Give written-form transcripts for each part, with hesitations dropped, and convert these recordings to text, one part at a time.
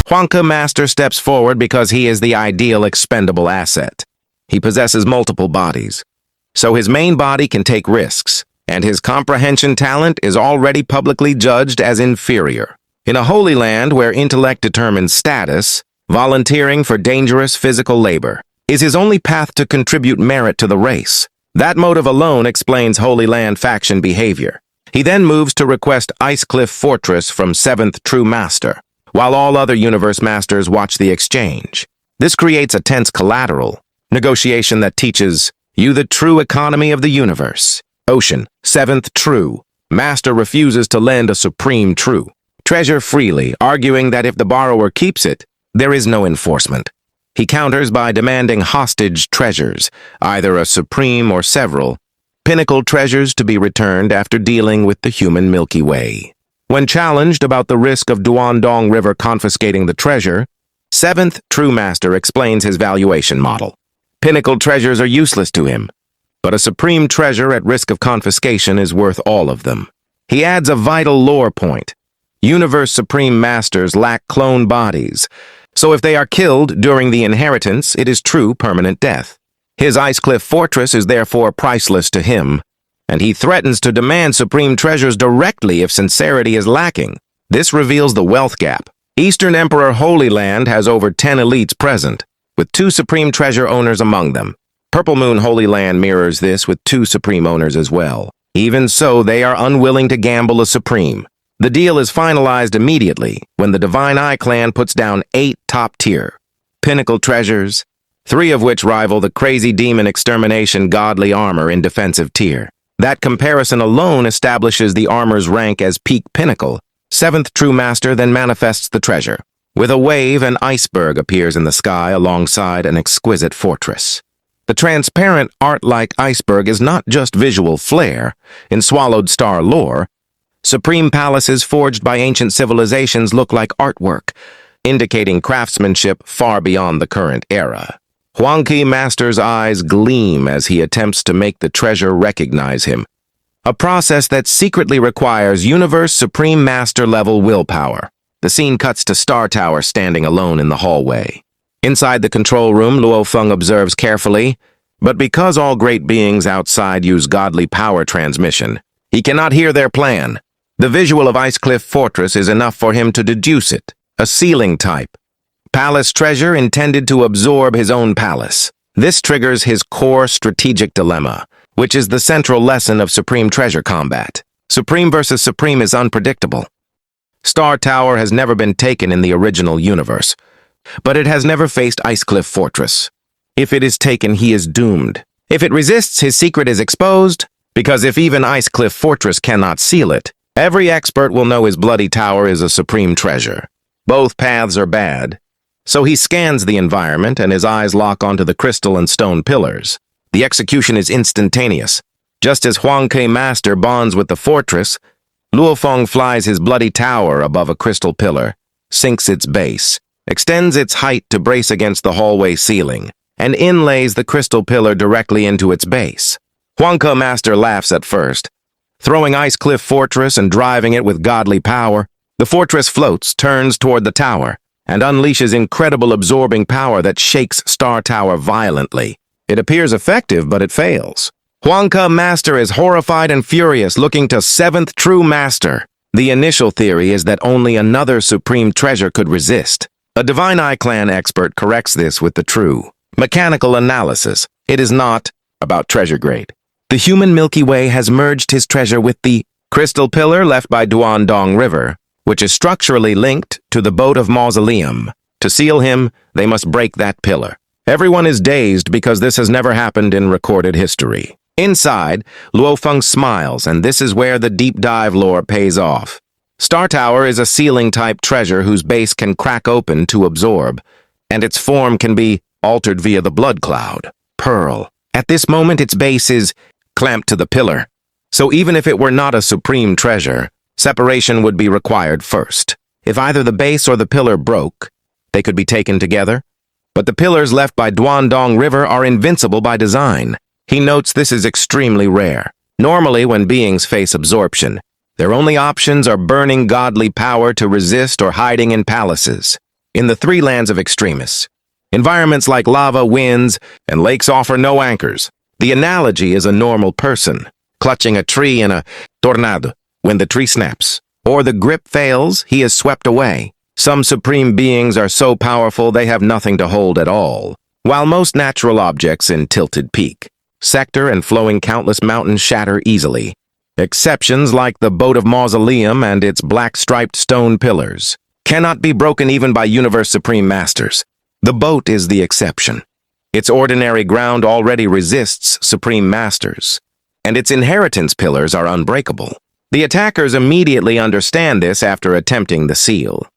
Huanca Master steps forward because he is the ideal expendable asset. He possesses multiple bodies, so his main body can take risks, and his comprehension talent is already publicly judged as inferior. In a holy land where intellect determines status, volunteering for dangerous physical labor is his only path to contribute merit to the race. That motive alone explains Holy Land faction behavior. He then moves to request Ice Cliff Fortress from 7th True Master, while all other Universe Masters watch the exchange. This creates a tense collateral negotiation that teaches you the true economy of the universe. Ocean, 7th True. Master refuses to lend a Supreme True treasure freely, arguing that if the borrower keeps it, there is no enforcement. He counters by demanding hostage treasures, either a supreme or several, pinnacle treasures to be returned after dealing with the human Milky Way. When challenged about the risk of Duandong River confiscating the treasure, 7th True Master explains his valuation model. Pinnacle treasures are useless to him, but a supreme treasure at risk of confiscation is worth all of them. He adds a vital lore point. Universe Supreme Masters lack clone bodies, so if they are killed during the inheritance, it is true permanent death. His Ice Cliff Fortress is therefore priceless to him, and he threatens to demand supreme treasures directly if sincerity is lacking. This reveals the wealth gap. Eastern Emperor Holy Land has over 10 elites present, with 2 supreme treasure owners among them. Purple Moon Holy Land mirrors this with 2 supreme owners as well. Even so, they are unwilling to gamble a supreme. The deal is finalized immediately when the Divine Eye clan puts down 8 top-tier pinnacle treasures, 3 of which rival the crazy demon extermination godly armor in defensive tier. That comparison alone establishes the armor's rank as peak pinnacle. 7th True Master then manifests the treasure. With a wave, an iceberg appears in the sky alongside an exquisite fortress. The transparent, art-like iceberg is not just visual flair. In Swallowed Star lore, supreme palaces forged by ancient civilizations look like artwork, indicating craftsmanship far beyond the current era. Huanca Master's eyes gleam as he attempts to make the treasure recognize him, a process that secretly requires Universe Supreme Master level willpower. The scene cuts to Star Tower standing alone in the hallway. Inside the control room, Luo Feng observes carefully, but because all great beings outside use godly power transmission, he cannot hear their plan. The visual of Ice Cliff Fortress is enough for him to deduce it, a ceiling type. Palace treasure intended to absorb his own palace. This triggers his core strategic dilemma, which is the central lesson of Supreme Treasure combat. Supreme versus Supreme is unpredictable. Star Tower has never been taken in the original universe, but it has never faced Ice Cliff Fortress. If it is taken, he is doomed. If it resists, his secret is exposed, because if even Ice Cliff Fortress cannot seal it, every expert will know his bloody tower is a supreme treasure. Both paths are bad, so he scans the environment and his eyes lock onto the crystal and stone pillars. The execution is instantaneous. Just as Huanca Master bonds with the fortress, Luo Feng flies his bloody tower above a crystal pillar, sinks its base, extends its height to brace against the hallway ceiling, and inlays the crystal pillar directly into its base. Huanca Master laughs at first. Throwing Ice Cliff Fortress and driving it with godly power, the fortress floats, turns toward the tower, and unleashes incredible absorbing power that shakes Star Tower violently. It appears effective, but it fails. Huanca Master is horrified and furious, looking to 7th True Master. The initial theory is that only another supreme treasure could resist. A Divine Eye Clan expert corrects this with the true mechanical analysis. It is not about treasure grade. The human Milky Way has merged his treasure with the crystal pillar left by Duandong River, which is structurally linked to the boat of Mausoleum. To seal him, they must break that pillar. Everyone is dazed because this has never happened in recorded history. Inside, Luo Feng smiles, and this is where the deep dive lore pays off. Star Tower is a ceiling-type treasure whose base can crack open to absorb, and its form can be altered via the blood cloud, Pearl. At this moment, its base is clamped to the pillar, so even if it were not a supreme treasure, separation would be required first. If either the base or the pillar broke, they could be taken together, but the pillars left by Duandong River are invincible by design. He notes this is extremely rare. Normally, when beings face absorption, their only options are burning godly power to resist or hiding in palaces. in the three lands of extremis. Environments like lava, winds, and lakes offer no anchors. The analogy is a normal person, clutching a tree in a tornado when the tree snaps, or the grip fails, he is swept away. Some supreme beings are so powerful they have nothing to hold at all, while most natural objects in Tilted Peak, sector and flowing countless mountains shatter easily. Exceptions like the Boat of Mausoleum and its black-striped stone pillars cannot be broken even by Universe Supreme Masters. The boat is the exception. Its ordinary ground already resists Supreme Masters, and its inheritance pillars are unbreakable. The attackers immediately understand this after attempting the seal.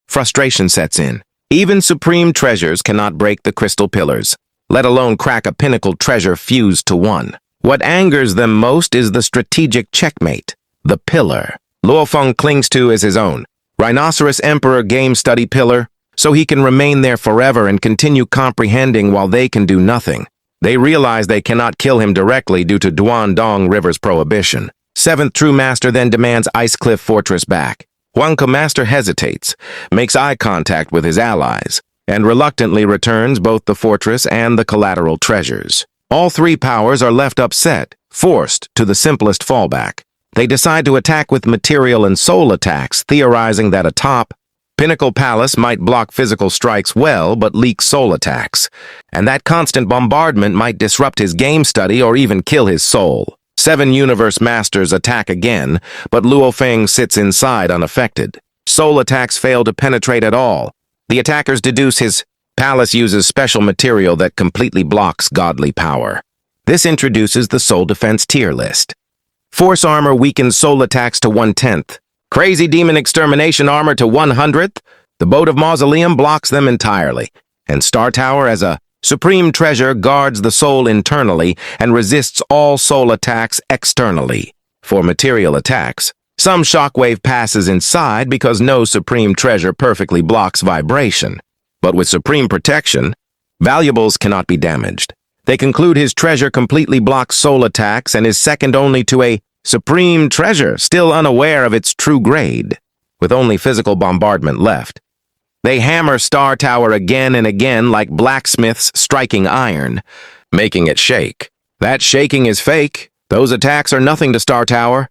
Frustration sets in. Even supreme treasures cannot break the crystal pillars, let alone crack a pinnacle treasure fused to one. What angers them most is the strategic checkmate, the pillar. Luo Feng clings to as his own Rhinoceros Emperor Game study pillar, so he can remain there forever and continue comprehending while they can do nothing. They realize they cannot kill him directly due to Duandong River's prohibition. Seventh True Master then demands Ice Cliff Fortress back. Huangke Master hesitates, makes eye contact with his allies, and reluctantly returns both the fortress and the collateral treasures. All three powers are left upset, forced to the simplest fallback. They decide to attack with material and soul attacks, theorizing that atop Pinnacle Palace might block physical strikes well, but leak soul attacks, and that constant bombardment might disrupt his game study or even kill his soul. 7 Universe Masters attack again, but Luo Feng sits inside unaffected. Soul attacks fail to penetrate at all. The attackers deduce his palace uses special material that completely blocks godly power. This introduces the soul defense tier list. Force armor weakens soul attacks to 1/10. Crazy demon extermination armor to 100th. The Boat of Mausoleum blocks them entirely. And Star Tower as a supreme treasure guards the soul internally and resists all soul attacks externally. For material attacks, some shockwave passes inside because no supreme treasure perfectly blocks vibration. But with supreme protection, valuables cannot be damaged. They conclude his treasure completely blocks soul attacks and is second only to a supreme treasure, still unaware of its true grade. With only physical bombardment left, they hammer Star Tower again and again like blacksmiths striking iron, making it shake. That shaking is fake. Those attacks are nothing to Star Tower.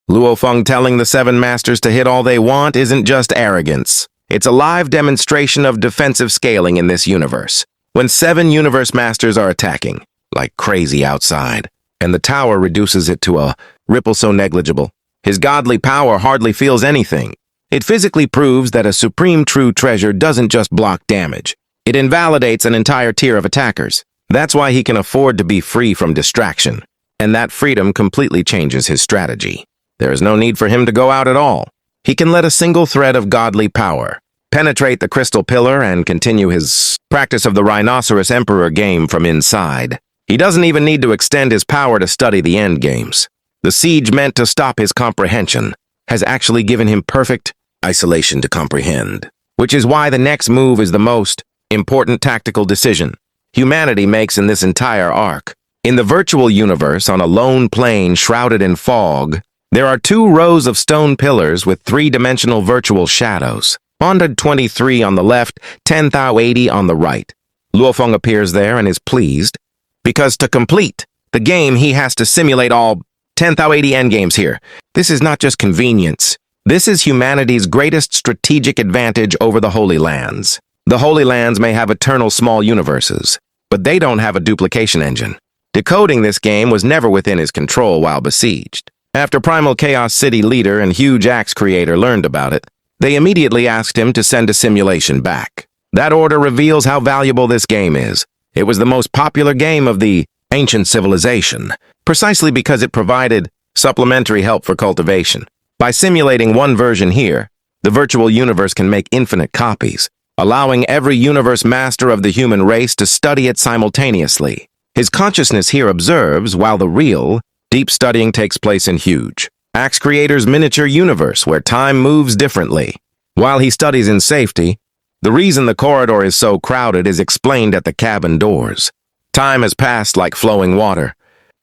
Luo Feng telling the 7 Masters to hit all they want isn't just arrogance. It's a live demonstration of defensive scaling in this universe. When 7 Universe Masters are attacking, like crazy outside, and the tower reduces it to a ripple so negligible, his godly power hardly feels anything. It physically proves that a supreme true treasure doesn't just block damage. It invalidates an entire tier of attackers. That's why he can afford to be free from distraction. And that freedom completely changes his strategy. There is no need for him to go out at all. He can let a single thread of godly power penetrate the crystal pillar and continue his practice of the Rhinoceros Emperor Game from inside. He doesn't even need to extend his power to study the endgames. The siege meant to stop his comprehension has actually given him perfect isolation to comprehend, which is why the next move is the most important tactical decision humanity makes in this entire arc. In the virtual universe, on a lone plane shrouded in fog, there are 2 rows of stone pillars with 3-dimensional virtual shadows. 123 on the left, 10,080 on the right. Luo Feng appears there and is pleased, because to complete the game, he has to simulate all 10,080 endgames here. This is not just convenience. This is humanity's greatest strategic advantage over the Holy Lands. The Holy Lands may have eternal small universes, but they don't have a duplication engine. Decoding this game was never within his control while besieged. After Primal Chaos City leader and Huge Axe creator learned about it, they immediately asked him to send a simulation back. That order reveals how valuable this game is. It was the most popular game of the ancient civilization, precisely because it provided supplementary help for cultivation. By simulating one version here, the virtual universe can make infinite copies, allowing every universe master of the human race to study it simultaneously. His consciousness here observes, while the real, deep studying takes place in Huge Axe Creator's miniature universe, where time moves differently. While he studies in safety, the reason the corridor is so crowded is explained at the cabin doors. Time has passed like flowing water,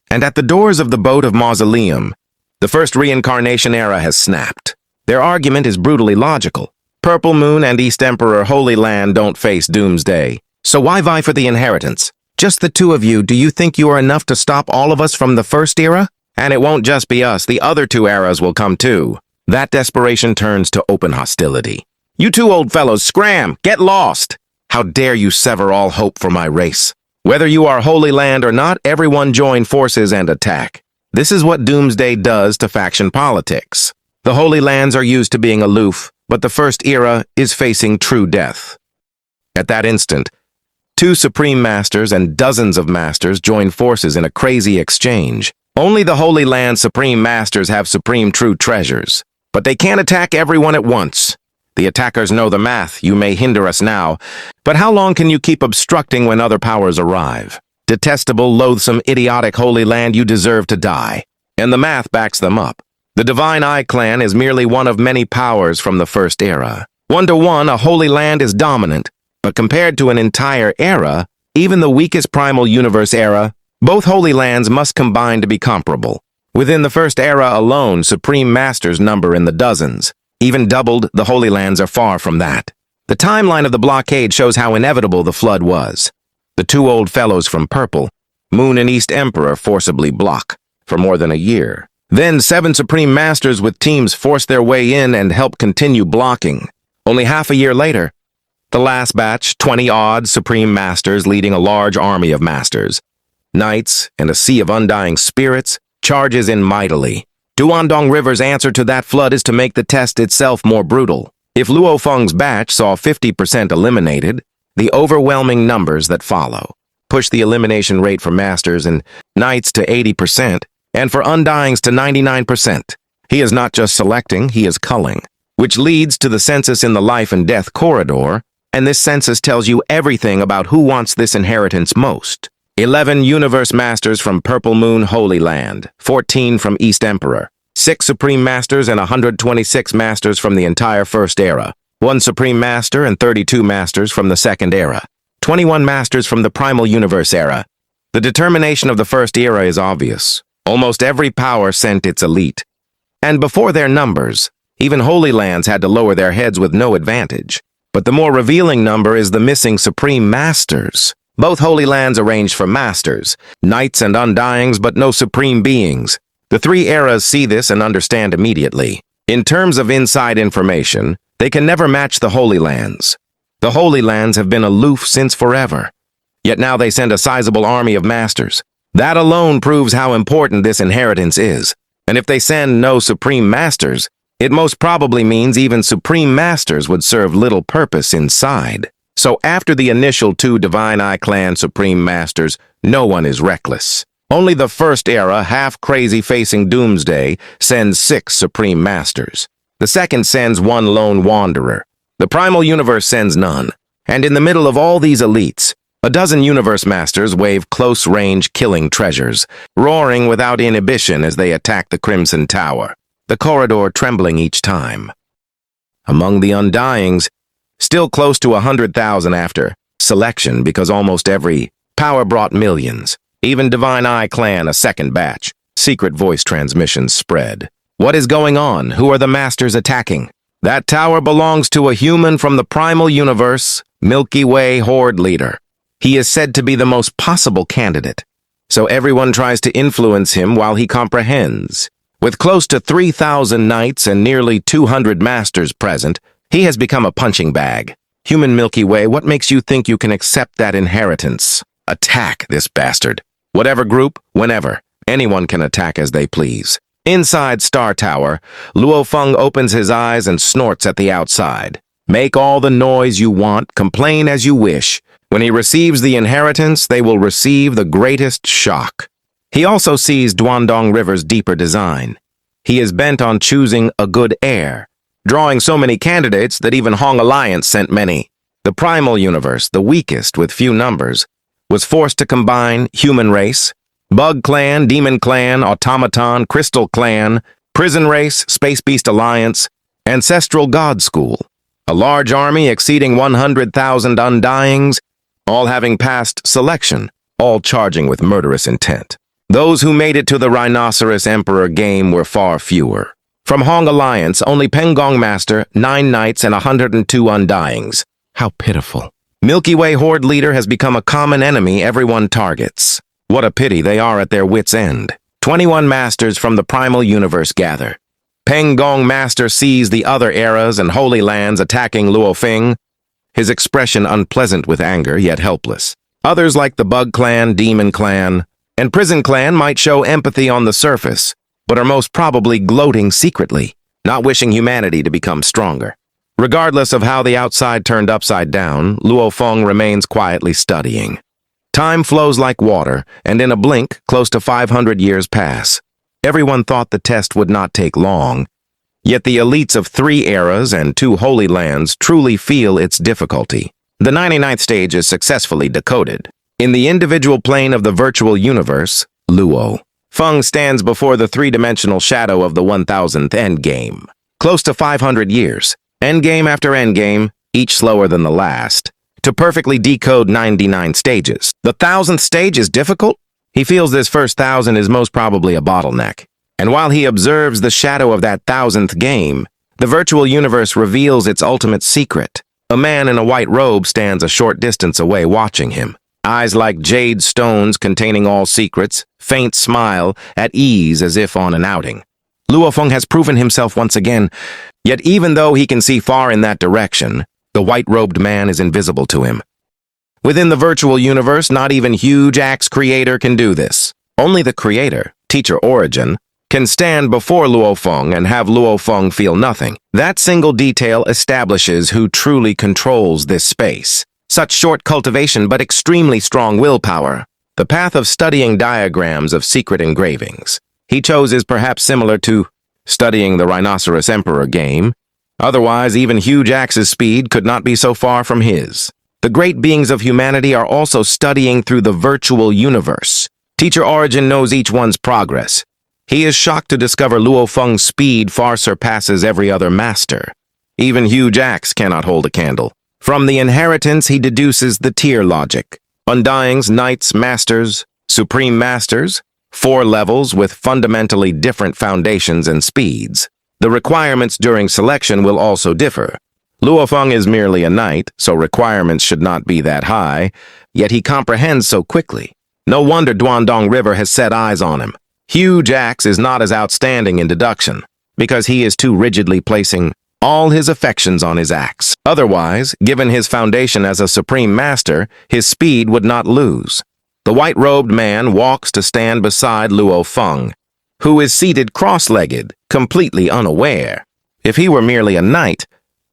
and at the doors of the Boat of Mausoleum, the first reincarnation era has snapped. Their argument is brutally logical. Purple Moon and East Emperor Holy Land don't face doomsday. So why vie for the inheritance? Just the two of you, do you think you are enough to stop all of us from the first era? And it won't just be us, the other two eras will come too. That desperation turns to open hostility. You two old fellows, scram! Get lost! How dare you sever all hope for my race? Whether you are Holy Land or not, everyone join forces and attack. This is what doomsday does to faction politics. The Holy Lands are used to being aloof, but the First Era is facing true death. At that instant, two Supreme Masters and dozens of Masters join forces in a crazy exchange. Only the Holy Land Supreme Masters have supreme true treasures, but they can't attack everyone at once. The attackers know the math. You may hinder us now, but how long can you keep obstructing when other powers arrive? Detestable, loathsome, idiotic Holy Land, you deserve to die. And the math backs them up. The Divine Eye clan is merely one of many powers from the First Era. 1-to-1, a Holy Land is dominant, but compared to an entire era, even the weakest primal universe era, both Holy Lands must combine to be comparable. Within the First Era alone, Supreme Masters number in the dozens. Even doubled, the Holy Lands are far from that. The timeline of the blockade shows how inevitable the flood was. The two old fellows from Purple, Moon and East Emperor, forcibly block for more than a year. Then 7 Supreme Masters with teams force their way in and help continue blocking. Only half a year later, the last batch, 20-odd Supreme Masters leading a large army of Masters, Knights, and a sea of undying spirits, charges in mightily. Duandong River's answer to that flood is to make the test itself more brutal. If Luo Feng's batch saw 50% eliminated, the overwhelming numbers that follow push the elimination rate for Masters and Knights to 80%, and for Undyings to 99%. He is not just selecting, he is culling, which leads to the census in the life and death corridor, and this census tells you everything about who wants this inheritance most. 11 Universe Masters from Purple Moon Holy Land, 14 from East Emperor, 6 Supreme Masters and 126 Masters from the entire First Era, 1 Supreme Master and 32 Masters from the Second Era, 21 Masters from the Primal Universe Era. The determination of the First Era is obvious. Almost every power sent its elite. And before their numbers, even Holy Lands had to lower their heads with no advantage. But the more revealing number is the missing Supreme Masters. Both Holy Lands arranged for Masters, Knights and Undyings, but no Supreme Beings. The three eras see this and understand immediately. In terms of inside information, they can never match the Holy Lands. The Holy Lands have been aloof since forever. Yet now they send a sizable army of Masters. That alone proves how important this inheritance is. And if they send no Supreme Masters, it most probably means even Supreme Masters would serve little purpose inside. So after the initial 2 Divine Eye Clan Supreme Masters, no one is reckless. Only the First Era, half-crazy facing Doomsday, sends 6 Supreme Masters. The second sends 1 lone Wanderer. The Primal Universe sends none. And in the middle of all these elites, a dozen Universe Masters wave close-range killing treasures, roaring without inhibition as they attack the Crimson Tower, the corridor trembling each time. Among the Undyings, still close to 100,000 after selection because almost every power brought millions. Even Divine Eye Clan, a second batch. Secret voice transmissions spread. What is going on? Who are the Masters attacking? That tower belongs to a human from the Primal Universe, Milky Way Horde leader. He is said to be the most possible candidate, so everyone tries to influence him while he comprehends. With close to 3,000 knights and nearly 200 masters present, he has become a punching bag. Human Milky Way, what makes you think you can accept that inheritance? Attack this bastard. Whatever group, whenever. Anyone can attack as they please. Inside Star Tower, Luo Feng opens his eyes and snorts at the outside. Make all the noise you want, complain as you wish. When he receives the inheritance, they will receive the greatest shock. He also sees Duandong River's deeper design. He is bent on choosing a good heir, drawing so many candidates that even Hong Alliance sent many. The Primal Universe, the weakest with few numbers, was forced to combine Human Race, Bug Clan, Demon Clan, Automaton, Crystal Clan, Prison Race, Space Beast Alliance, Ancestral God School. A large army exceeding 100,000 Undyings, all having passed selection, all charging with murderous intent. Those who made it to the Rhinoceros Emperor Game were far fewer. From Hong Alliance, only Pengong Master, 9 Knights, and 102 Undyings. How pitiful. Milky Way Horde leader has become a common enemy everyone targets. What a pity they are at their wits' end. 21 Masters from the Primal Universe gather. Pengong Master sees the other eras and Holy Lands attacking Luofeng, his expression unpleasant with anger, yet helpless. Others like the Bug Clan, Demon Clan, and Prison Clan might show empathy on the surface, but are most probably gloating secretly, not wishing humanity to become stronger. Regardless of how the outside turned upside down, Luofeng remains quietly studying. Time flows like water, and in a blink, close to 500 years pass. Everyone thought the test would not take long, yet the elites of 3 eras and 2 Holy Lands truly feel its difficulty. The 99th stage is successfully decoded. In the individual plane of the virtual universe, Luofeng stands before the 3-dimensional shadow of the 1000th endgame. Close to 500 years, endgame after endgame, each slower than the last, to perfectly decode 99 stages. The 1000th stage is difficult? He feels this first 1000 is most probably a bottleneck. And while he observes the shadow of that 1000th game, the virtual universe reveals its ultimate secret. A man in a white robe stands a short distance away watching him. Eyes like jade stones containing all secrets, faint smile, at ease as if on an outing. Luofeng has proven himself once again, yet even though he can see far in that direction, the white-robed man is invisible to him. Within the virtual universe, not even Huge Axe Creator can do this. Only the Creator, Teacher Origin, can stand before Luofeng and have Luofeng feel nothing. That single detail establishes who truly controls this space. Such short cultivation but extremely strong willpower. The path of studying diagrams of secret engravings he chose is perhaps similar to studying the Rhinoceros Emperor Game. Otherwise, even Huge Axe's speed could not be so far from his. The great beings of humanity are also studying through the virtual universe. Teacher Origin knows each one's progress. He is shocked to discover Luofeng's speed far surpasses every other master. Even Huge Axe cannot hold a candle. From the inheritance, he deduces the tier logic. Undyings, Knights, Masters, Supreme Masters, 4 levels with fundamentally different foundations and speeds. The requirements during selection will also differ. Luofeng is merely a knight, so requirements should not be that high, yet he comprehends so quickly. No wonder Duandong River has set eyes on him. Huge Axe is not as outstanding in deduction, because he is too rigidly placing all his affections on his axe. Otherwise, given his foundation as a supreme master, his speed would not lose. The white-robed man walks to stand beside Luofeng, who is seated cross-legged, completely unaware. If he were merely a knight,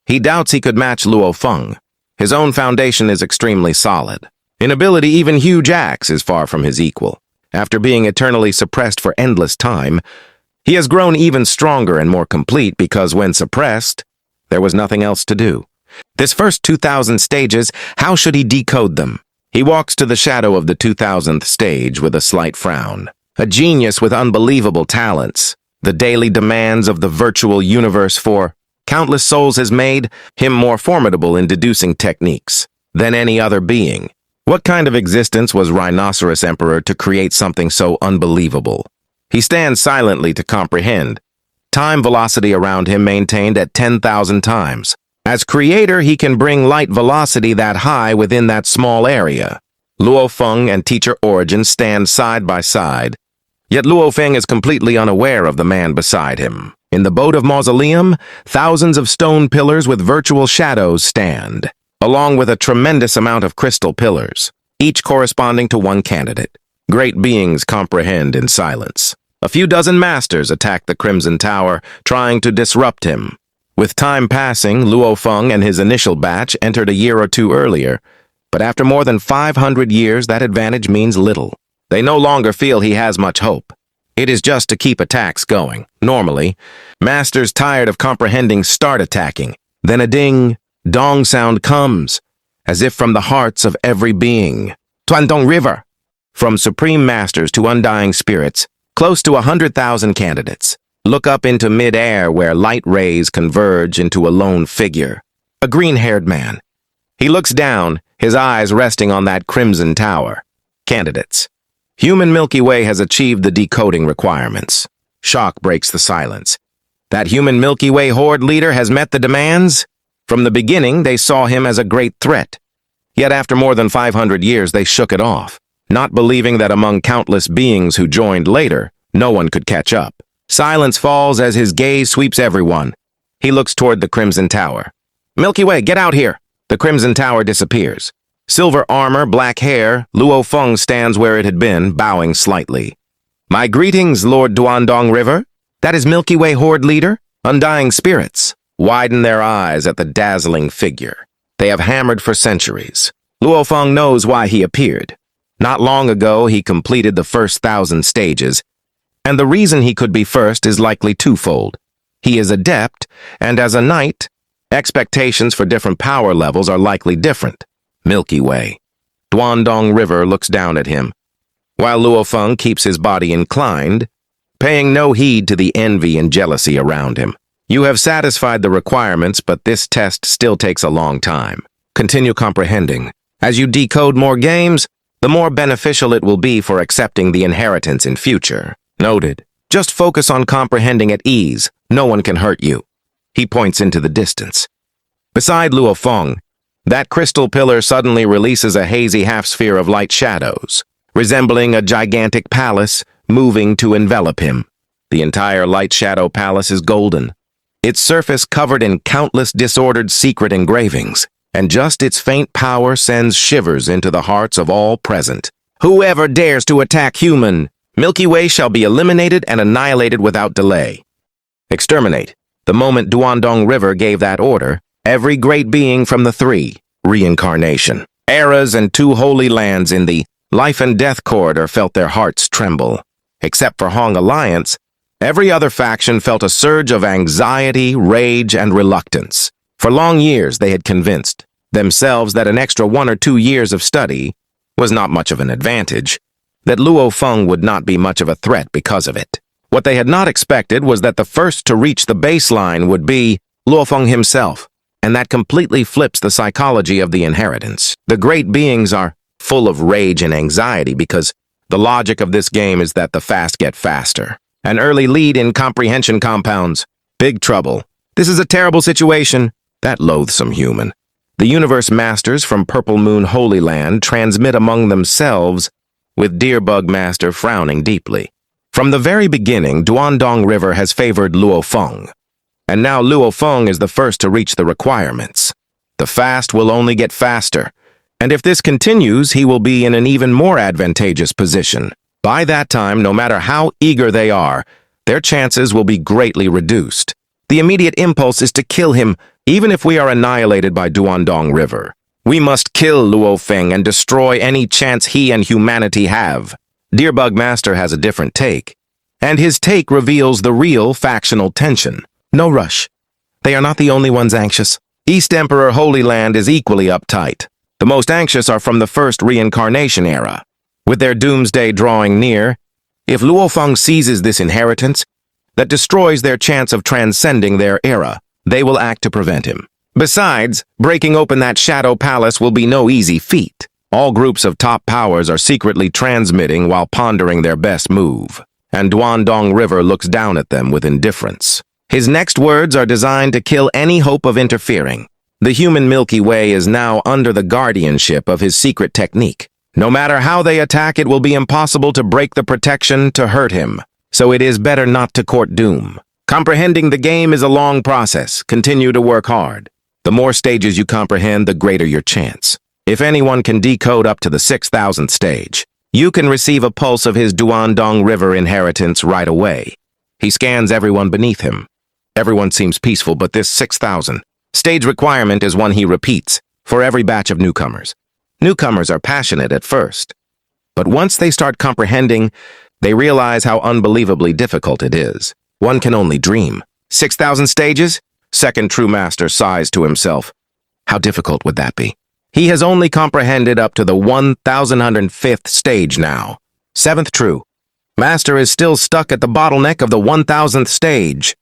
he doubts he could match Luofeng. His own foundation is extremely solid. In ability, even Huge Axe is far from his equal. After being eternally suppressed for endless time, he has grown even stronger and more complete because when suppressed, there was nothing else to do. This first 2000 stages, how should he decode them? He walks to the shadow of the 2000th stage with a slight frown. A genius with unbelievable talents. The daily demands of the virtual universe for countless souls has made him more formidable in deducing techniques than any other being. What kind of existence was Rhinoceros Emperor to create something so unbelievable? He stands silently to comprehend. Time velocity around him maintained at 10,000 times. As creator, he can bring light velocity that high within that small area. Luofeng and Teacher Origin stand side by side. Yet Luofeng is completely unaware of the man beside him. In the boat of Mausoleum, thousands of stone pillars with virtual shadows stand, along with a tremendous amount of crystal pillars, each corresponding to one candidate. Great beings comprehend in silence. A few dozen masters attack the Crimson Tower, trying to disrupt him. With time passing, Luofeng and his initial batch entered a year or two earlier, but after more than 500 years, that advantage means little. They no longer feel he has much hope. It is just to keep attacks going. Normally, masters tired of comprehending start attacking. Then a ding-dong sound comes, as if from the hearts of every being. Duandong River! From supreme masters to undying spirits, close to 100,000 candidates. Look up into mid-air where light rays converge into a lone figure. A green-haired man. He looks down, his eyes resting on that crimson tower. Candidates. Human Milky Way has achieved the decoding requirements. Shock breaks the silence. That human Milky Way horde leader has met the demands? From the beginning, they saw him as a great threat. Yet after more than 500 years, they shook it off, not believing that among countless beings who joined later, no one could catch up. Silence falls as his gaze sweeps everyone. He looks toward the Crimson Tower. Milky Way, get out here! The Crimson Tower disappears. Silver armor, black hair, Luo Feng stands where it had been, bowing slightly. My greetings, Lord Duandong River. That is Milky Way horde leader, Undying spirits. Widen their eyes at the dazzling figure. They have hammered for centuries. Luo Feng knows why he appeared. Not long ago, he completed the first 1,000 stages, and the reason he could be first is likely twofold. He is adept, and as a knight, expectations for different power levels are likely different. Milky Way. Duandong River looks down at him, while Luo Feng keeps his body inclined, paying no heed to the envy and jealousy around him. You have satisfied the requirements, but this test still takes a long time. Continue comprehending. As you decode more games, the more beneficial it will be for accepting the inheritance in future. Noted. Just focus on comprehending at ease. No one can hurt you. He points into the distance. Beside Luo Feng, that crystal pillar suddenly releases a hazy half-sphere of light shadows, resembling a gigantic palace, moving to envelop him. The entire light shadow palace is golden, its surface covered in countless disordered secret engravings, and just its faint power sends shivers into the hearts of all present. Whoever dares to attack human, Milky Way shall be eliminated and annihilated without delay. Exterminate. The moment Duandong River gave that order, every great being from the 3, reincarnation, eras and 2 holy lands in the life and death corridor felt their hearts tremble. Except for Hong Alliance, every other faction felt a surge of anxiety, rage, and reluctance. For long years, they had convinced themselves that an extra 1 or 2 years of study was not much of an advantage, that Luo Feng would not be much of a threat because of it. What they had not expected was that the first to reach the baseline would be Luo Feng himself, and that completely flips the psychology of the inheritance. The great beings are full of rage and anxiety because the logic of this game is that the fast get faster. An early lead in comprehension compounds. Big trouble. This is a terrible situation. That loathsome human. The universe masters from Purple Moon Holy Land transmit among themselves, with Deerbug Master frowning deeply. From the very beginning, Duandong River has favored Luo Feng, and now Luo Feng is the first to reach the requirements. The fast will only get faster, and if this continues, he will be in an even more advantageous position. By that time, no matter how eager they are, their chances will be greatly reduced. The immediate impulse is to kill him, even if we are annihilated by Duandong River. We must kill Luo Feng and destroy any chance he and humanity have. Deerbug Master has a different take, and his take reveals the real factional tension. No rush. They are not the only ones anxious. East Emperor Holy Land is equally uptight. The most anxious are from the first reincarnation era. With their doomsday drawing near, if Luo Feng seizes this inheritance that destroys their chance of transcending their era, they will act to prevent him. Besides, breaking open that shadow palace will be no easy feat. All groups of top powers are secretly transmitting while pondering their best move, and Duandong River looks down at them with indifference. His next words are designed to kill any hope of interfering. The human Milky Way is now under the guardianship of his secret technique. No matter how they attack, it will be impossible to break the protection to hurt him, so it is better not to court doom. Comprehending the game is a long process. Continue to work hard. The more stages you comprehend, the greater your chance. If anyone can decode up to the 6,000th stage, you can receive a pulse of his Duandong River inheritance right away. He scans everyone beneath him. Everyone seems peaceful, but this 6,000 stage requirement is one he repeats for every batch of newcomers. Newcomers are passionate at first, but once they start comprehending, they realize how unbelievably difficult it is. One can only dream. 6,000 stages? Second True Master sighs to himself. How difficult would that be? He has only comprehended up to the 1,105th stage now. 7th True. Master is still stuck at the bottleneck of the 1,000th stage.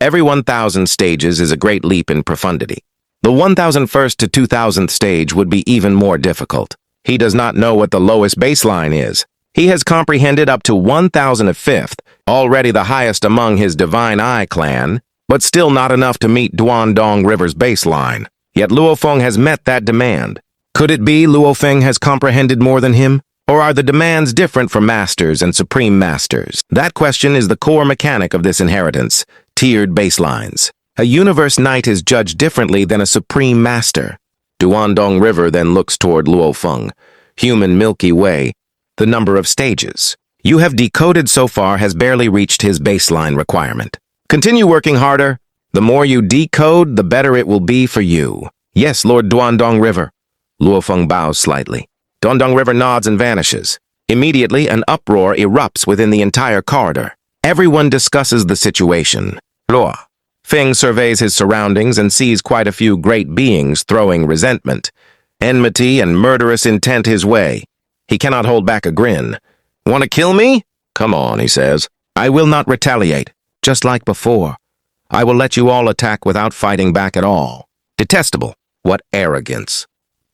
Every 1,000 stages is a great leap in profundity. The 1,001st to 2,000th stage would be even more difficult. He does not know what the lowest baseline is. He has comprehended up to 1,005th, already the highest among his Divine Eye clan, but still not enough to meet Duandong River's baseline. Yet Luofeng has met that demand. Could it be Luofeng has comprehended more than him? Or are the demands different from masters and supreme masters? That question is the core mechanic of this inheritance, tiered baselines. A universe knight is judged differently than a supreme master. Duandong River then looks toward Luofeng. Human Milky Way, the number of stages you have decoded so far has barely reached his baseline requirement. Continue working harder. The more you decode, the better it will be for you. Yes, Lord Duandong River. Luofeng bows slightly. Duandong River nods and vanishes. Immediately, an uproar erupts within the entire corridor. Everyone discusses the situation. Luo Feng surveys his surroundings and sees quite a few great beings throwing resentment, enmity, and murderous intent his way. He cannot hold back a grin. Want to kill me? Come on, he says. I will not retaliate, just like before. I will let you all attack without fighting back at all. Detestable. What arrogance.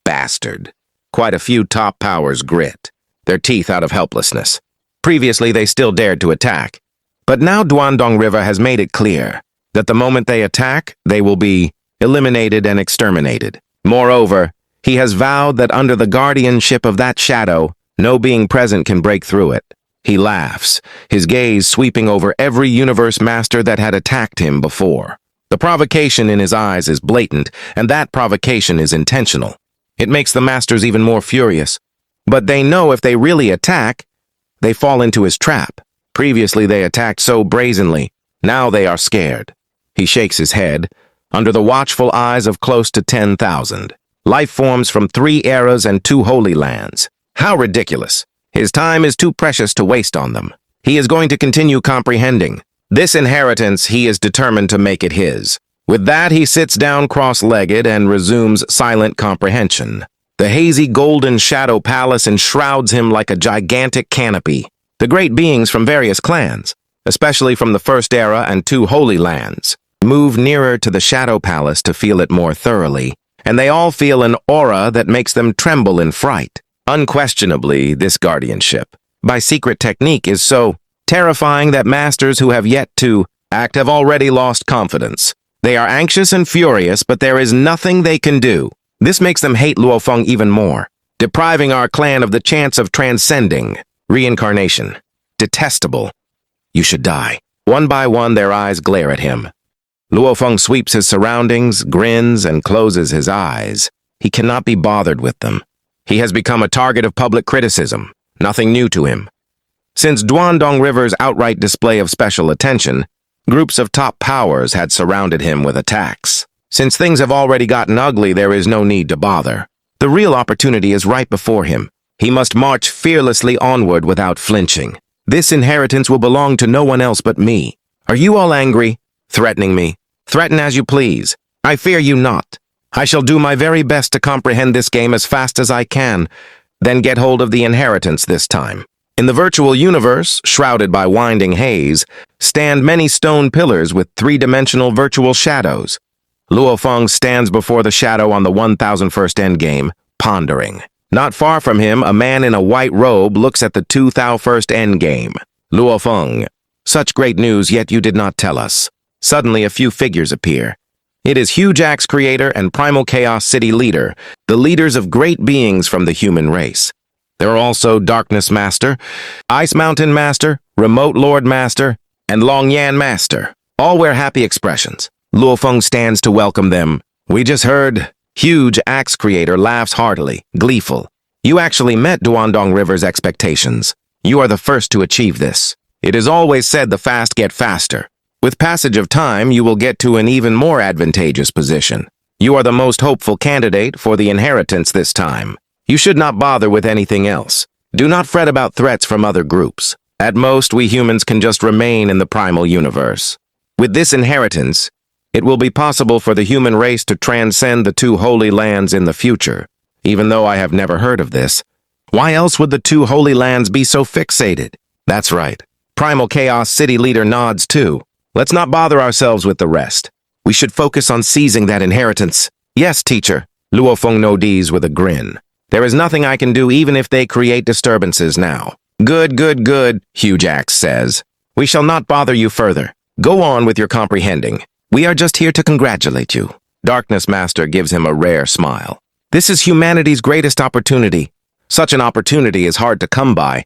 Bastard. Quite a few top powers grit, their teeth out of helplessness. Previously, they still dared to attack. But now Duandong River has made it clear that the moment they attack, they will be eliminated and exterminated. Moreover, he has vowed that under the guardianship of that shadow, no being present can break through it. He laughs, his gaze sweeping over every universe master that had attacked him before. The provocation in his eyes is blatant, and that provocation is intentional. It makes the masters even more furious. But they know if they really attack, they fall into his trap. Previously they attacked so brazenly, now they are scared. He shakes his head, under the watchful eyes of close to 10,000. Life forms from 3 eras and 2 holy lands. How ridiculous. His time is too precious to waste on them. He is going to continue comprehending. This inheritance, he is determined to make it his. With that, he sits down cross-legged and resumes silent comprehension. The hazy golden shadow palace enshrouds him like a gigantic canopy. The great beings from various clans, especially from the First Era and 2 holy lands, move nearer to the shadow palace to feel it more thoroughly, and they all feel an aura that makes them tremble in fright. Unquestionably, this guardianship, by secret technique, is so terrifying that masters who have yet to act have already lost confidence. They are anxious and furious, but there is nothing they can do. This makes them hate Luofeng even more, depriving our clan of the chance of transcending. Reincarnation. Detestable. You should die. One by one, their eyes glare at him. Luofeng sweeps his surroundings, grins, and closes his eyes. He cannot be bothered with them. He has become a target of public criticism, nothing new to him. Since Duandong River's outright display of special attention, groups of top powers had surrounded him with attacks. Since things have already gotten ugly, there is no need to bother. The real opportunity is right before him. He must march fearlessly onward without flinching. This inheritance will belong to no one else but me. Are you all angry? Threatening me? Threaten as you please. I fear you not. I shall do my very best to comprehend this game as fast as I can, then get hold of the inheritance this time. In the virtual universe, shrouded by winding haze, stand many stone pillars with 3-dimensional virtual shadows. Luofeng stands before the shadow on the 1001st endgame, pondering. Not far from him, a man in a white robe looks at the 2001st endgame. Luofeng, such great news, yet you did not tell us. Suddenly, a few figures appear. It is Huge Axe Creator and Primal Chaos City Leader, the leaders of great beings from the human race. There are also Darkness Master, Ice Mountain Master, Remote Lord Master, and Long Yan Master. All wear happy expressions. Luofeng stands to welcome them. We just heard. Huge Axe Creator laughs heartily, gleeful. You actually met Duandong River's expectations. You are the first to achieve this. It is always said the fast get faster. With passage of time, you will get to an even more advantageous position. You are the most hopeful candidate for the inheritance this time. You should not bother with anything else. Do not fret about threats from other groups. At most, we humans can just remain in the primal universe. With this inheritance, it will be possible for the human race to transcend the 2 holy lands in the future. Even though I have never heard of this, why else would the 2 holy lands be so fixated? That's right. Primal Chaos City Leader nods too. Let's not bother ourselves with the rest. We should focus on seizing that inheritance. Yes, teacher. Luofeng nods with a grin. There is nothing I can do even if they create disturbances now. Good, Huge Axe says. We shall not bother you further. Go on with your comprehending. We are just here to congratulate you. Darkness Master gives him a rare smile. This is humanity's greatest opportunity. Such an opportunity is hard to come by.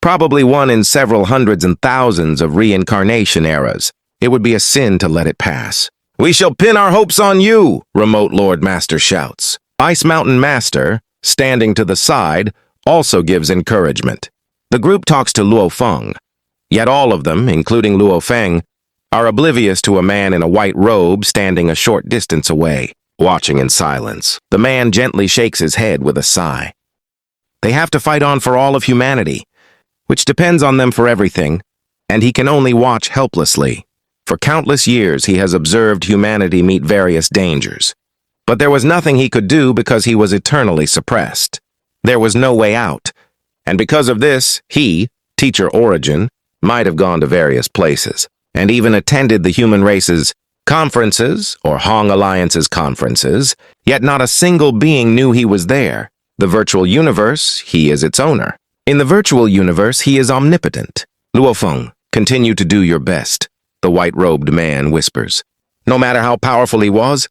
Probably one in several hundreds and thousands of reincarnation eras. It would be a sin to let it pass. We shall pin our hopes on you, Remote Lord Master shouts. Ice Mountain Master, standing to the side, also gives encouragement. The group talks to Luo Feng. Yet all of them, including Luo Feng, are oblivious to a man in a white robe standing a short distance away, watching in silence. The man gently shakes his head with a sigh. They have to fight on for all of humanity, which depends on them for everything, and he can only watch helplessly. For countless years he has observed humanity meet various dangers. But there was nothing he could do because he was eternally suppressed. There was no way out, and because of this, he, Teacher Origin, might have gone to various places, and even attended the human race's conferences, or Hong Alliance's conferences, yet not a single being knew he was there. The virtual universe, he is its owner. In the virtual universe, he is omnipotent. Luo Feng, continue to do your best, the white-robed man whispers. No matter how powerful he was,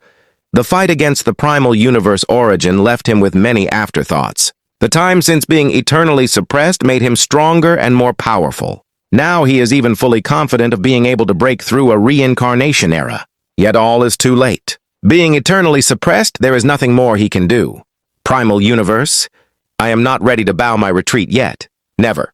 the fight against the primal universe Origin left him with many afterthoughts. The time since being eternally suppressed made him stronger and more powerful. Now he is even fully confident of being able to break through a reincarnation era. Yet all is too late. Being eternally suppressed, there is nothing more he can do. Primal universe, I am not ready to bow my retreat yet. Never.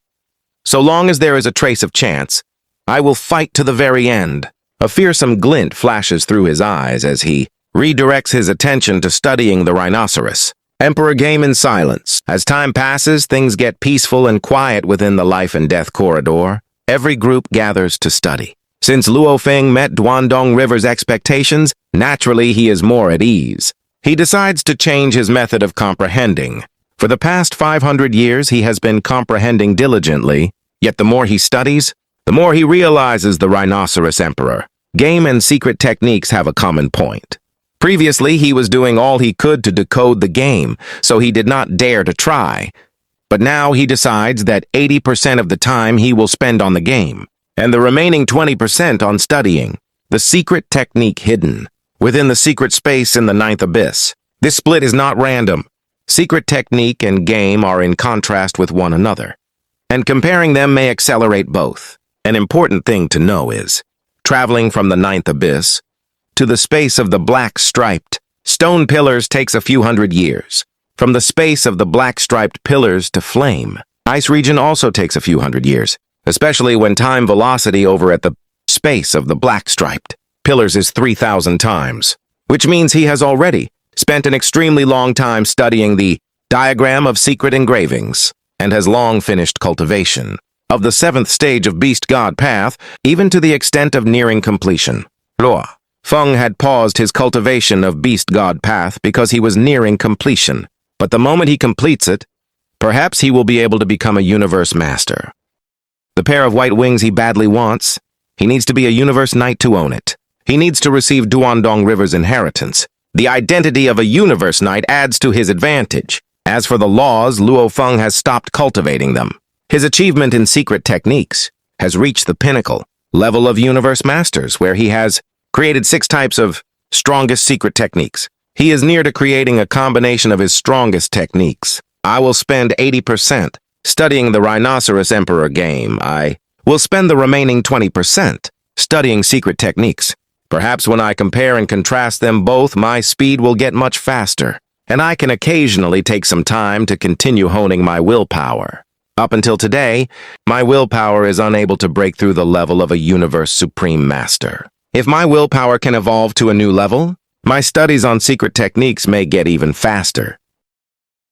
So long as there is a trace of chance, I will fight to the very end. A fearsome glint flashes through his eyes as he redirects his attention to studying the Rhinoceros Emperor Game in silence. As time passes, things get peaceful and quiet within the life and death corridor. Every group gathers to study. Since Luo Feng met Duandong River's expectations, naturally he is more at ease. He decides to change his method of comprehending. For the past 500 years, he has been comprehending diligently, yet the more he studies, the more he realizes the Rhinoceros Emperor. Game and secret techniques have a common point. Previously, he was doing all he could to decode the game, so he did not dare to try. But now he decides that 80% of the time he will spend on the game, and the remaining 20% on studying. The secret technique hidden within the secret space in the ninth abyss. This split is not random. Secret technique and game are in contrast with one another, and comparing them may accelerate both. An important thing to know is, traveling from the ninth abyss to the space of the black-striped stone pillars takes a few hundred years. From the space of the black-striped pillars to flame, ice region also takes a few hundred years, especially when time velocity over at the space of the black-striped pillars is 3,000 times, which means he has already spent an extremely long time studying the diagram of secret engravings and has long finished cultivation of the 7th stage of Beast God Path, even to the extent of nearing completion. Luo Feng had paused his cultivation of Beast God Path because he was nearing completion. But the moment he completes it, perhaps he will be able to become a universe master. The pair of white wings he badly wants, he needs to be a universe knight to own it. He needs to receive Duandong River's inheritance. The identity of a universe knight adds to his advantage. As for the laws, Luo Feng has stopped cultivating them. His achievement in secret techniques has reached the pinnacle level of universe masters, where he has created 6 types of strongest secret techniques. He is near to creating a combination of his strongest techniques. I will spend 80% studying the Rhinoceros Emperor Game. I will spend the remaining 20% studying secret techniques. Perhaps when I compare and contrast them both, my speed will get much faster, and I can occasionally take some time to continue honing my willpower. Up until today, my willpower is unable to break through the level of a universe supreme master. If my willpower can evolve to a new level, my studies on secret techniques may get even faster.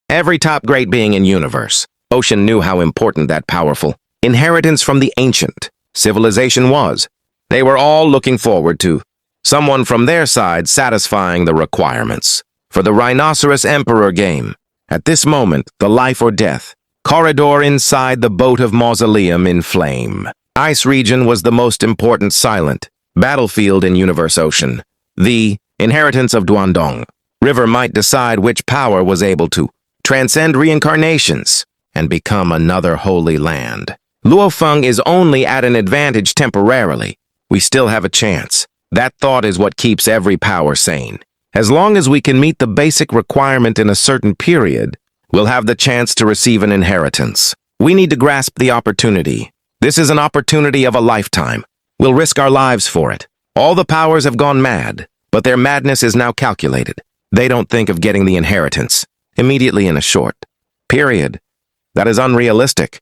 Every top great being in universe, Ocean knew how important that powerful inheritance from the ancient civilization was. They were all looking forward to someone from their side satisfying the requirements for the Rhinoceros Emperor Game. At this moment, the life or death corridor inside the boat of mausoleum in flame. Ice region was the most important silent battlefield in Universe Ocean. The inheritance of Duandong River might decide which power was able to transcend reincarnations and become another holy land. Luo Feng is only at an advantage temporarily. We still have a chance. That thought is what keeps every power sane. As long as we can meet the basic requirement in a certain period, we'll have the chance to receive an inheritance. We need to grasp the opportunity. This is an opportunity of a lifetime. We'll risk our lives for it. All the powers have gone mad, but their madness is now calculated. They don't think of getting the inheritance immediately in a short period. That is unrealistic.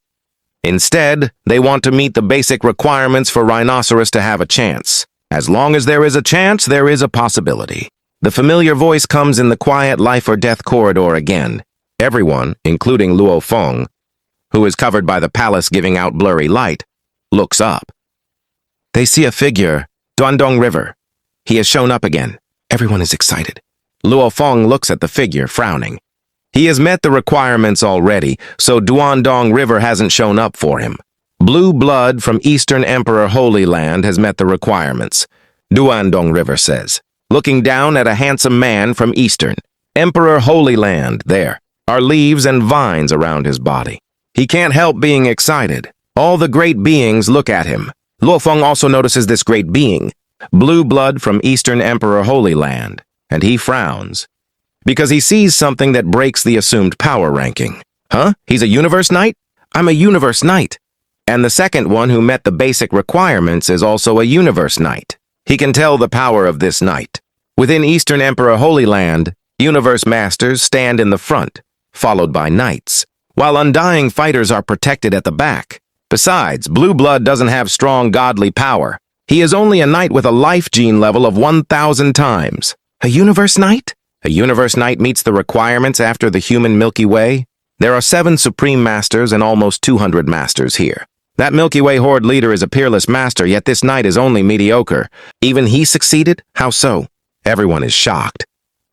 Instead, they want to meet the basic requirements for Rhinoceros to have a chance. As long as there is a chance, there is a possibility. The familiar voice comes in the quiet life or death corridor again. Everyone, including Luo Feng, who is covered by the palace giving out blurry light, looks up. They see a figure, Donghua River. He has shown up again. Everyone is excited. Luo Feng looks at the figure, frowning. He has met the requirements already, so Donghua River hasn't shown up for him. Blue blood from Eastern Emperor Holy Land has met the requirements, Donghua River says, looking down at a handsome man from Eastern Emperor Holy Land. There are leaves and vines around his body. He can't help being excited. All the great beings look at him. Luo Feng also notices this great being, blue blood from Eastern Emperor Holy Land, and he frowns, because he sees something that breaks the assumed power ranking. Huh? He's a Universe Knight? I'm a Universe Knight. And the second one who met the basic requirements is also a Universe Knight. He can tell the power of this knight. Within Eastern Emperor Holy Land, Universe Masters stand in the front, followed by Knights, while Undying fighters are protected at the back. Besides, Blue Blood doesn't have strong godly power. He is only a knight with a life gene level of 1,000 times. A Universe Knight? A Universe Knight meets the requirements after the human Milky Way? There are 7 Supreme Masters and almost 200 Masters here. That Milky Way Horde leader is a peerless master, yet this knight is only mediocre. Even he succeeded? How so? Everyone is shocked.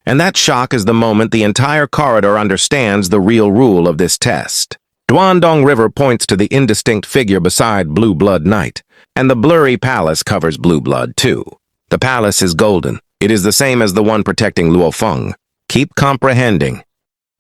And that shock is the moment the entire corridor understands the real rule of this test. Donghua River points to the indistinct figure beside Blue Blood Knight, and the blurry palace covers Blue Blood too. The palace is golden. It is the same as the one protecting Luo Feng. Keep comprehending.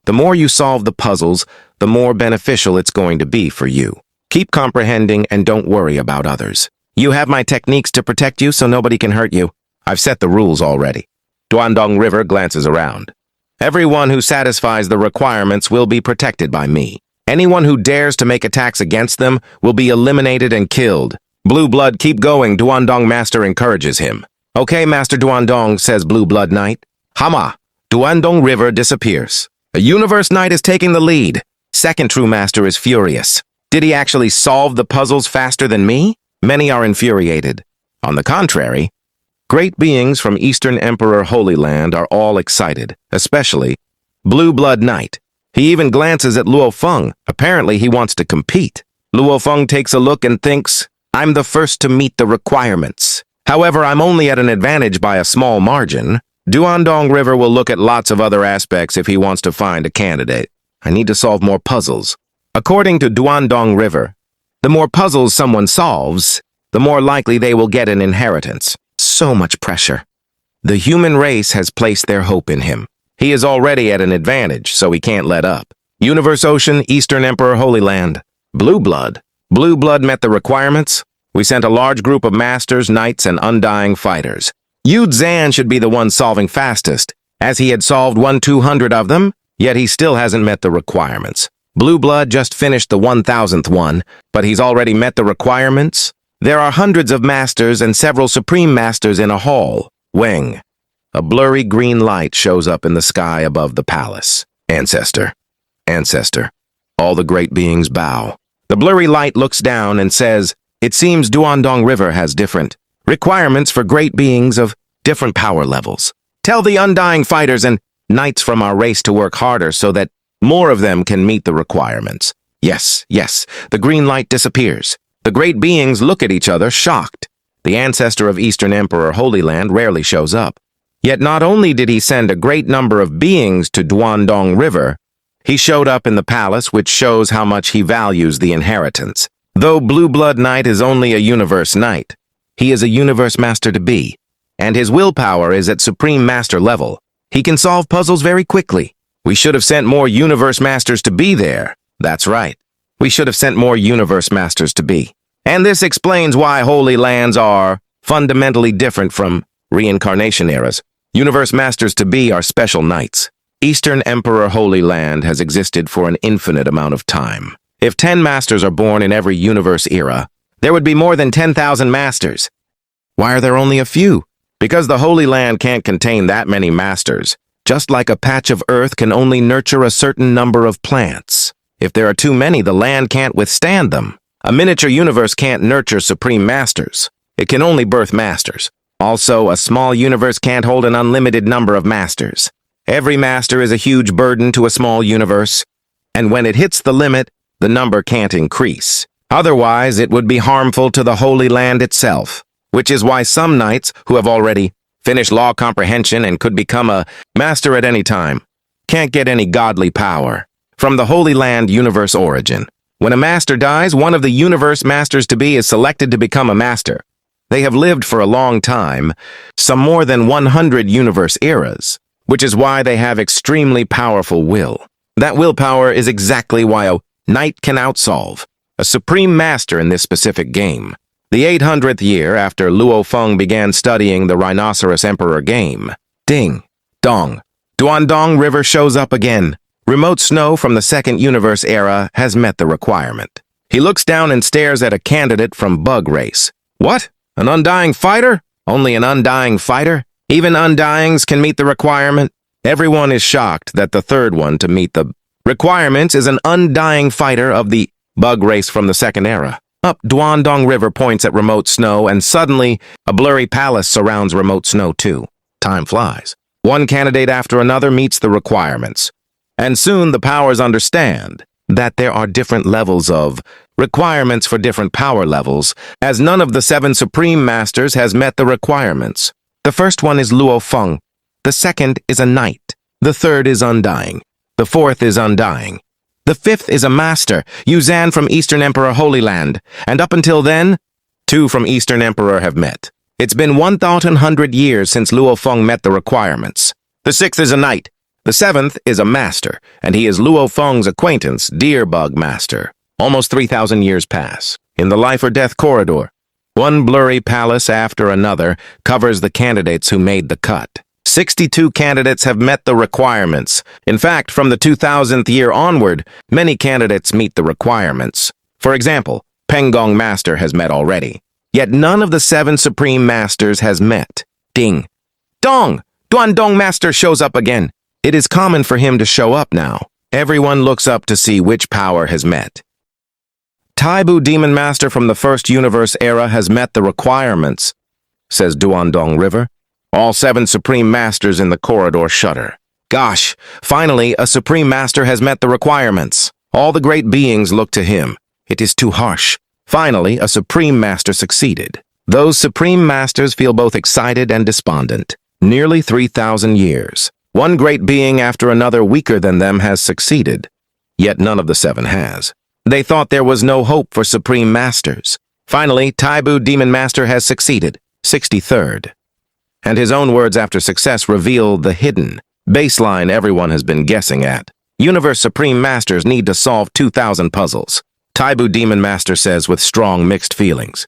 The more you solve the puzzles, the more beneficial it's going to be for you. Keep comprehending and don't worry about others. You have my techniques to protect you so nobody can hurt you. I've set the rules already. Donghua River glances around. Everyone who satisfies the requirements will be protected by me. Anyone who dares to make attacks against them will be eliminated and killed. Blue Blood, keep going, Donghua Master encourages him. Okay, Master Donghua, says Blue Blood Knight. Hama, Donghua River disappears. A Universe Knight is taking the lead. Second True Master is furious. Did he actually solve the puzzles faster than me? Many are infuriated. On the contrary, great beings from Eastern Emperor Holy Land are all excited, especially Blue Blood Knight. He even glances at Luo Feng. Apparently, he wants to compete. Luo Feng takes a look and thinks, I'm the first to meet the requirements. However, I'm only at an advantage by a small margin. Donghua River will look at lots of other aspects if he wants to find a candidate. I need to solve more puzzles. According to Donghua River, the more puzzles someone solves, the more likely they will get an inheritance. So much pressure. The human race has placed their hope in him. He is already at an advantage, so he can't let up. Universe Ocean, Eastern Emperor Holy Land. Blue Blood. Blue Blood met the requirements. We sent a large group of Masters, Knights, and Undying fighters. Yu Zhan should be the one solving fastest, as he had solved 200 of them, yet he still hasn't met the requirements. Blue Blood just finished the 1,000th one, but he's already met the requirements. There are hundreds of Masters and several Supreme Masters in a hall. Weng. A blurry green light shows up in the sky above the palace. Ancestor. Ancestor. All the great beings bow. The blurry light looks down and says, it seems Donghua River has different requirements for great beings of different power levels. Tell the Undying fighters and Knights from our race to work harder so that more of them can meet the requirements. Yes, yes, the green light disappears. The great beings look at each other, shocked. The ancestor of Eastern Emperor Holy Land rarely shows up. Yet not only did he send a great number of beings to Donghua River, he showed up in the palace, which shows how much he values the inheritance. Though Blue Blood Knight is only a Universe Knight, he is a Universe Master to be, and his willpower is at Supreme Master level. He can solve puzzles very quickly. We should have sent more Universe Masters to be there. That's right. We should have sent more Universe Masters to be. And this explains why Holy Lands are fundamentally different from reincarnation eras. Universe Masters to be are special knights. Eastern Emperor Holy Land has existed for an infinite amount of time. If 10 masters are born in every universe era, there would be more than 10,000 masters. Why are there only a few? Because the Holy Land can't contain that many masters. Just like a patch of earth can only nurture a certain number of plants. If there are too many, the land can't withstand them. A miniature universe can't nurture supreme masters. It can only birth masters. Also, a small universe can't hold an unlimited number of masters. Every master is a huge burden to a small universe, and when it hits the limit, the number can't increase. Otherwise, it would be harmful to the Holy Land itself, which is why some knights who have already finished law comprehension and could become a master at any time can't get any godly power from the Holy Land universe origin. When a master dies, one of the universe masters to be is selected to become a master. They have lived for a long time, some more than 100 universe eras, which is why they have extremely powerful will. That willpower is exactly why a knight can outsolve a supreme master in this specific game. The 800th year after Luo Feng began studying the Rhinoceros Emperor Game, Ding, Dong, Duandong River shows up again. Remote Snow from the second universe era has met the requirement. He looks down and stares at a candidate from Bug Race. What? An Undying fighter? Only an Undying fighter? Even Undyings can meet the requirement? Everyone is shocked that the third one to meet the requirements is an Undying fighter of the Bug Race from the second era. Up Duandong River points at Remote Snow, and suddenly a blurry palace surrounds Remote Snow too. Time flies. One candidate after another meets the requirements. And soon the powers understand that there are different levels of requirements for different power levels, as none of the 7 Supreme Masters has met the requirements. The first one is Luo Feng. The second is a knight. The third is Undying. The fourth is Undying. The fifth is a master, Yuzan from Eastern Emperor Holy Land, and up until then, 2 from Eastern Emperor have met. It's been 1,100 years since Luo Feng met the requirements. The sixth is a knight. The seventh is a master, and he is Luo Feng's acquaintance, Deerbug Master. Almost 3,000 years pass. In the life or death corridor, one blurry palace after another covers the candidates who made the cut. 62 candidates have met the requirements. In fact, from the 2000th year onward, many candidates meet the requirements. For example, Pengong Master has met already. Yet none of the 7 Supreme Masters has met. Ding. Dong! Duandong Master shows up again. It is common for him to show up now. Everyone looks up to see which power has met. Taibu Demon Master from the first universe era has met the requirements, says Duandong River. All 7 Supreme Masters in the corridor shudder. Gosh, finally, a Supreme Master has met the requirements. All the great beings look to him. It is too harsh. Finally, a Supreme Master succeeded. Those Supreme Masters feel both excited and despondent. Nearly 3,000 years. One great being after another weaker than them has succeeded. Yet none of the 7 has. They thought there was no hope for Supreme Masters. Finally, Taibu Demon Master has succeeded. 63rd. And his own words after success reveal the hidden baseline everyone has been guessing at. Universe Supreme Masters need to solve 2,000 puzzles. Taibu Demon Master says with strong mixed feelings.